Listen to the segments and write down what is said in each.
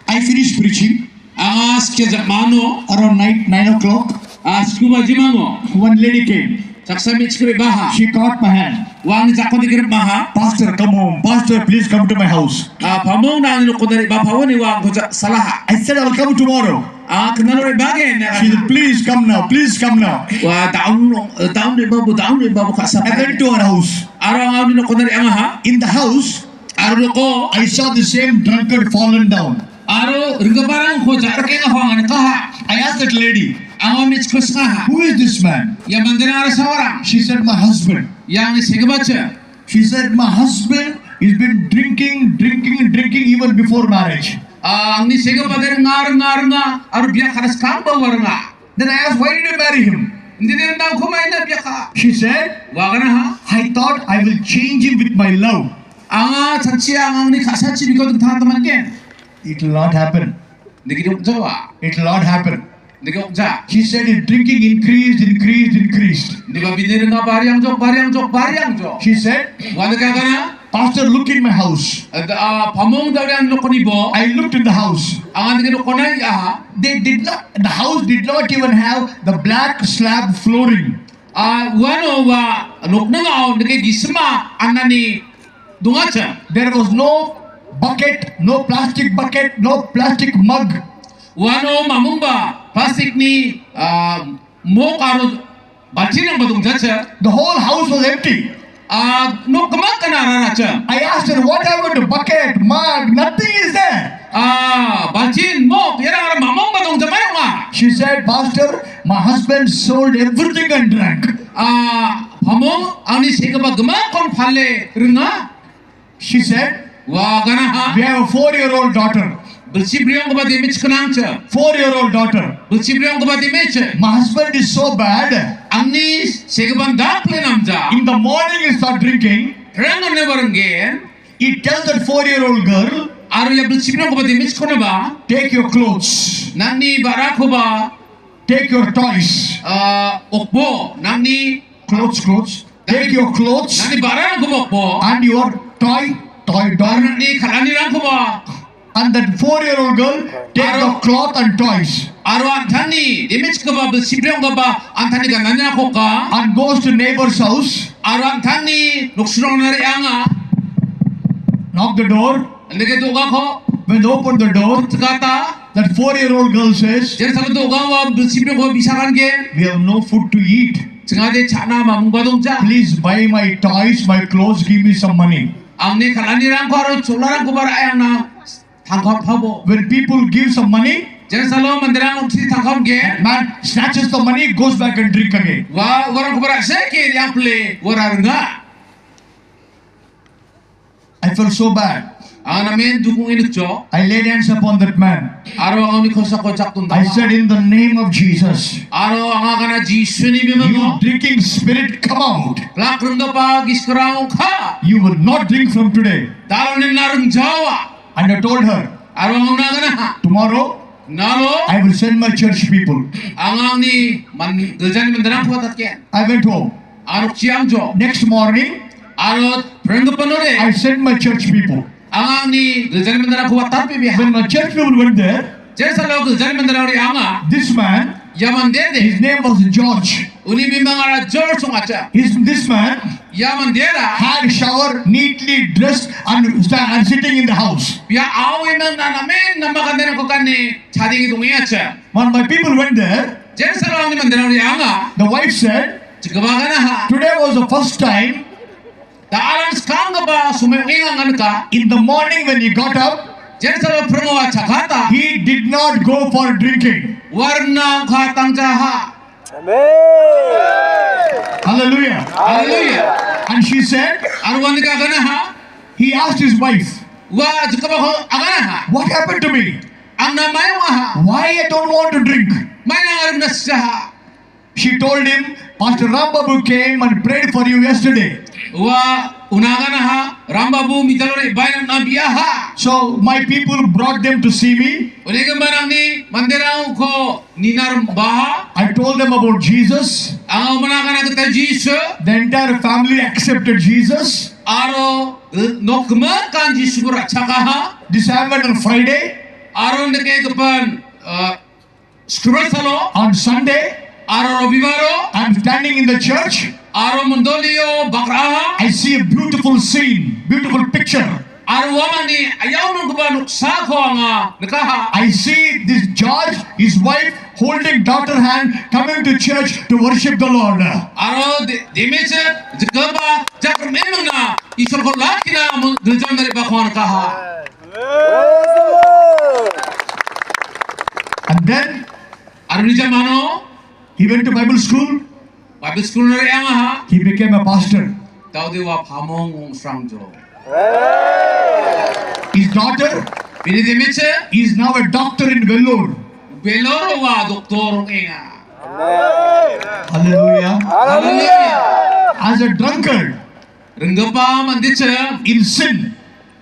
I finished preaching Angas kejak mano around 9 o'clock. askuba jimango One lady came. saksamit skri baha She caught my hand. wang jakko dikir baha Pastor, come home. Pastor, please come to my house. pamong na no kodari bapawoni wang kojak salaha I said, I'll come tomorrow. kenalore bagen She said, please come now. Please come now. wa taun de babu kasap I went to her house. arang ang no kodari angaha In the house, aro ko I saw the same drunkard fallen down. aro ringabarang ko jarke nga hong kaha I asked that lady, ang mit kuskaha who is this man? ya mandira ara sawara She said, my husband. yang segabacha She said, my husband has been drinking even before marriage. ang ni segabader ngar nga aro biya karas kamba waranga Then I asked, why did you marry him? hindi din na kumain na biya ka She said, wagana ha I thought I will change him with my love. anga chanchi ang ni kasachi biko ta taman ken It will not happen. digi jawa It will not happen. digi ja She said his drinking increased. di ba binir nga bariang jo She said, wala ka kana Pastor, look in my house. pamong daw ang lokoni bo I looked in the house. ang digi lokonay aha The house did not even have the black slab flooring. wano wa lokna nga digi gisma anani dungacha There was no bucket, no plastic bucket, no plastic mug. wano mamong ba plastic ni mo karo bachin ang badung jacha The whole house was empty. no kamak kana racha I asked her, what happened to bucket, mug? Nothing is there. bachin mo yara mamong badung jamay nga She said, Pastor, my husband sold everything and drank. pamong ang ni segaba gama kon phale ringa She said, wa gana ha we have a 4-year-old daughter. bulsi briong ba demich kanangcha 4-year-old daughter. bulsi briong ba demich My husband is so bad. ang ni segaban dakle namja In the morning he start drinking. rangan ne barangge He tells that 4-year-old girl, aru ya bulsi briong ba demich kona ba take your clothes, nani barako ba take your toys. okbo nani Clothes. Take your clothes nani barang ko okbo and your toy doll. nani khalani rang ko ba And that 4-year-old girl, take the cloth and toys aru antani demich ko ba bulsi briong ba antani ga nanya ko ka and goes to neighbor's house, aru antani nuksurong nari anga knock the door. lege doga ko When they open the door, kata that 4-year-old girl says, jen sabe doga wa bulsi briong ko bisakan ge we have no food to eat. jengade chana mamung badong ja Please buy my toys, my clothes, give me some money. amne khalani rang ko aru cholarang ko bara ayang na thangkham phabo When people give some money, jen salo mandirang uksi thangkham ge man snatches the money, goes back and drink again. wa warang ko bara se ke yang ple wararnga I felt so bad. ana men dukung inukjo I laid hands upon that man. aro ang ni khosa ko chak tunda I said, in the name of Jesus, aro anga kana jisuni you bimango drinking spirit, come out. plak runda pa giskrang kha You will not drink from today. daron narung jawa And I told her, aro ang na kana tomorrow nalo I will send my church people. ang ni man gejan mandirang ko tatken I went home. aro chiang jo Next morning, aro friend panore I sent my church people. ang ni gejan mandirang ko tapi bi When my church people went there, jesa lo gejan mandirang ri anga this man, yaman dede his name was George. uni bimangara George ngacha This man yaman deda had shower, neatly dressed, and sitting in the house. ya awi nang nanamen namakandena ko kani chadingi dungiacha When my people went there, jesa lo ni mandirang ri anga the wife said, jigabagana ha today was the first time. dalan skanga ba sumenginga ngaka In the morning when he got up, jesa lo prangawa chakata he did not go for drinking. warna khatang jaha Hallelujah. haleluya And she said, arwani ka gana ha he asked his wife, wa jikaba ko agana ha what happened to me? ang namay wa ha Why I don't want to drink? may nangarim na siya She told him, Pastor Rambabu came and prayed for you yesterday. wa unaga na ha rambabu mitalore bayan na biyaha So my people brought them to see me. uliga manang ni mandirang ko ninar baha I told them about Jesus. ang unaga na kita jisu The entire family accepted Jesus. aro nokma kan jisu racha ka ha This happened on Friday. Aron deke kapan scripture salo. On Sunday, Aron robibaro. I'm standing in the church. Aron mundolio bakraha. I see a beautiful scene, beautiful picture. Aron wamani ayaw nung kapan uksako ang nakaha. I see this George, his wife, holding daughter hand, coming to church to worship the Lord. Aro demeche jagaba jakar memang na isor ko laki na gereja dari bakwan kaha. And then Aro ni jamano he went to Bible school. Bible school na yang ha. He became a pastor. Tau dewa pamong strangjo. His daughter Bini demeche is now a doctor in Vellore. beloro wa doktor enga. Hallelujah. Hallelujah. As a drunkard Renggapa mandiche in sin,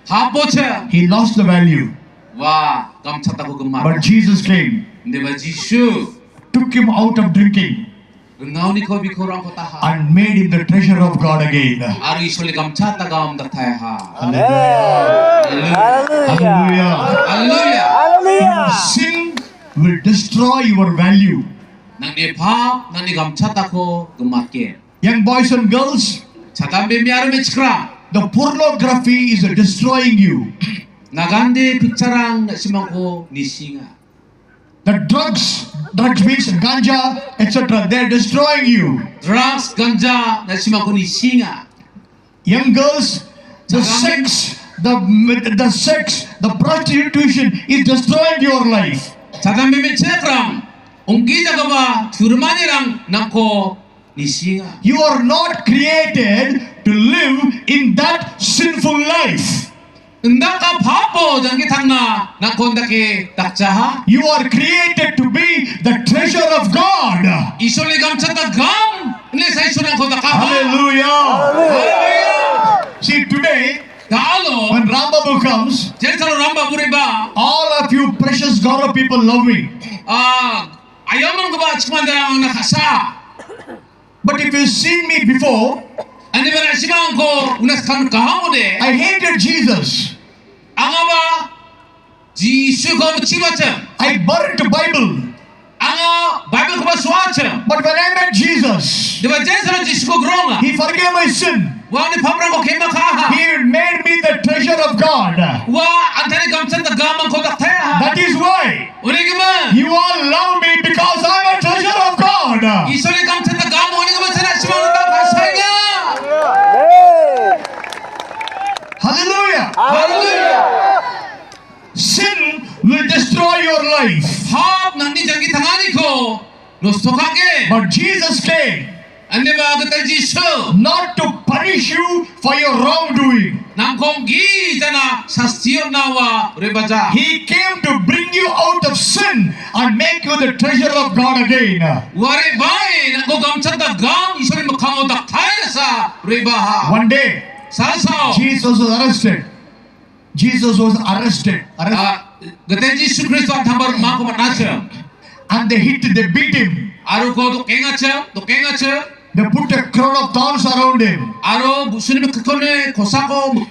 hapoche he lost the value. wa kamchata ko gemar. But Jesus came, Dewa Jishu took him out of drinking, rengau ni ko bikorang ko taha. and made him the treasure of God again. Aro isoli kamchata gam dathai ha. Hallelujah. Hallelujah. Hallelujah. Hallelujah. Sin will destroy your value. Nang ni pa nang ni kamchata ko gematke. Young boys and girls, Chatam be miaro me chkra. the pornography is destroying you. Nagande picturang simangko nisinga. The drugs means ganja, etc. They're destroying you. Drugs ganja na simangko nisinga. Young girls, the sex, the prostitution is destroying your life. Chatam be me chkram. Unggi jagaba turmanirang nangko nisinga. You are not created to live in that sinful life. Ndaka papo jangi thangna nangko ndake takchaha. You are created to be the treasure of God. Isoli kamchata gam ne sai sunang ko takaha. Hallelujah. Hallelujah. See, today, Dalo when Rambabu comes, jensalo ramba buriba. all of you precious God of people love me. Ayaw man ko ba chkumanda ang nakasa. But if you've seen me before, Ani ba nasimang ko unas kan kahang de. I hated Jesus. Anga ba Jisu ko chibacha. I burned the Bible. Anga Bible ko ba swacha. But when I met Jesus, Di ba jensalo Jisu ko gronga. He forgave my sin. Wa ni pabrang ko kema kaha. He made me the treasure of God. Wa antani kamchan ta gamang ko taktaya. That is why Uri gima. you all love me, because I'm a treasure of God. Isoli kamchan ta gamang uri gima sana simang ta kasaya. Hallelujah. Hallelujah. Sin will destroy your life. Hap nang ni jangi tangani ko. Nostokake. But Jesus came Ande ba agata Jisu. not to punish you for your wrongdoing. Nang kong gi jana sastiyo nawa rebaja. He came to bring you out of sin and make you the treasure of God again. Wari bai nang ko gamchan ta gam isori makamo ta thai sa rebaha. One day, Salsa. Jesus was arrested. Jesus was arrested. Gate Jisu Kristo thambar mako manacha. And they beat him. Aro ko to kengacha. They put a crown of thorns around him. Aro busuni makone kosako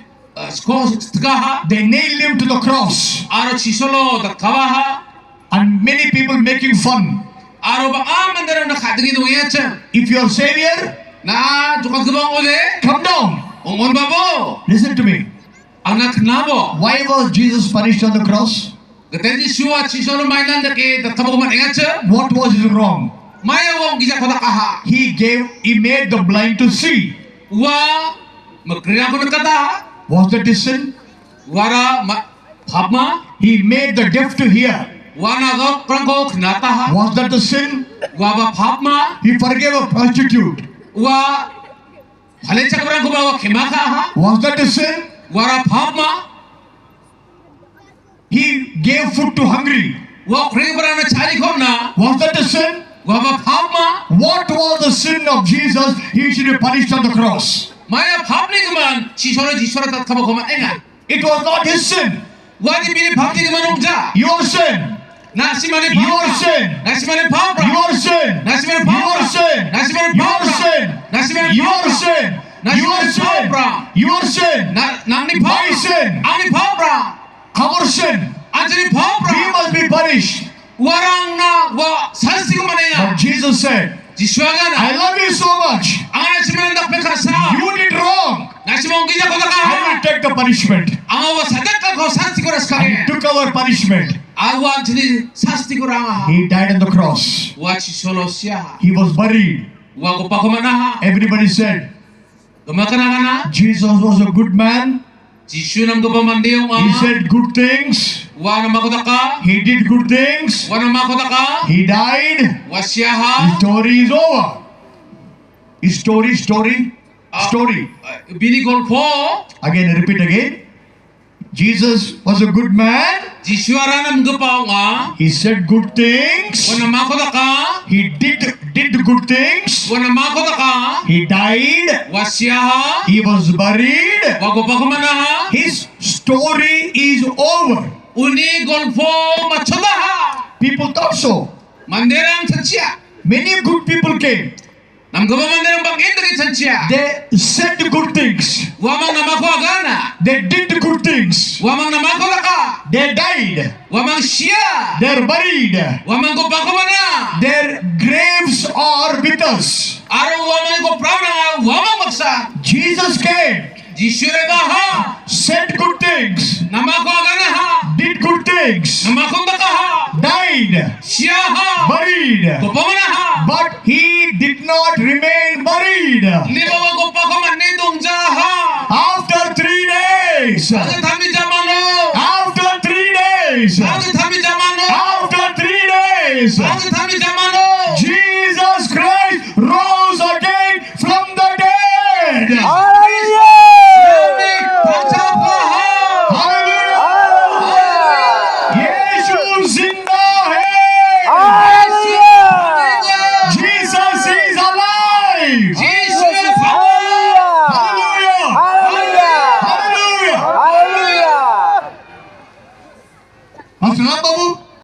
sko stgaha. They nailed him to the cross. Aro chisolo ta kawaha. And many people making fun. Aro ba amandara na khadgi do yacha. If your Savior, Na jukat gabang ole. come down. Ongon babo. Listen to me. Anak nabo. Why was Jesus punished on the cross? Gate Jisu chisolo mainan dake ta tabo man engacha. What was his wrong? Maya wong gija ko kaha. He made the blind to see. Wa magkriya ko nakata. Was that his sin? Wara Pama, He made the deaf to hear. Wanago Prango Knataha, Was that the sin? Waba Pama, He forgave a prostitute. Wa Halecha Prango Bawa Kimaka, Was that the sin? Wara Pama, He gave food to hungry. Wa Kribrana Charikona, Was that the sin? Waba Pama, What was the sin of Jesus? He should be punished on the cross. Maya Public Man, Chishora Jishora Tabakoma Enga. It was not his sin. What did be Public Manumja? Your sin. Nasimani Your sin. Nasimani Papa, Your sin. Nasimani Your Papa, sin. Nasimani Your Papa, sin. Nasimani Your Papa, sin. Nasimani Your sin. Papa, Your sin. Nani My Papa, sin. Ani Papa. Our sin. Anjali We bhopra. must be punished. Warang na wa sasti ko But manaya. Jesus said, Jiswaga na. I love you so much. Ang nasimandak pekasa. You did wrong. Nasimong gija ko I will taka. take the punishment. Ang awa sadak ka ko sasti ko ras And he kage. took our punishment. Awa anjali sasti ko ranga. He died on the cross. Wa chisolo siya. He was buried. Wa ko pa ko manaha. Everybody said, Gumakana na. Jesus was a good man. Jishu nam ko pa mandiyo He said good things. Wa na makotaka. He did good things. Wa na makotaka. He died. Wa siya His ha. story is over. His story. Binigol po. Again, repeat again. Jesus was a good man. Jishu aranam gupaw nga. He said good things. Wa na makotaka. He did good things. Wa na makotaka. He died. Wa siya ha. He was buried. Wa ko pa ko manaha. His story is over. Uni golfo machoda ha. People thought so. Manderang sanchiya. Many good people came. Nam gaba manderang bang indri sanchiya. They said good things. Wamang namako agana. They did good things. Wamang namako laka. They died. Wamang siya. They're buried. Wamang ko pa ko mana. Their graves are with us. Araw wamang ko pravna wamang maksa. Jesus came, Jishure ba ha. said good things, Namako agana ha. did good things, Namako baka ha. died, Siya ha. buried. Ko pa mana ha. But he did not remain buried. Hindi ba ko pa ko manidong ja ha. After 3 days, Ang tami jamano. after 3 days, Ang tami jamano. after 3 days, Ang tami jamano.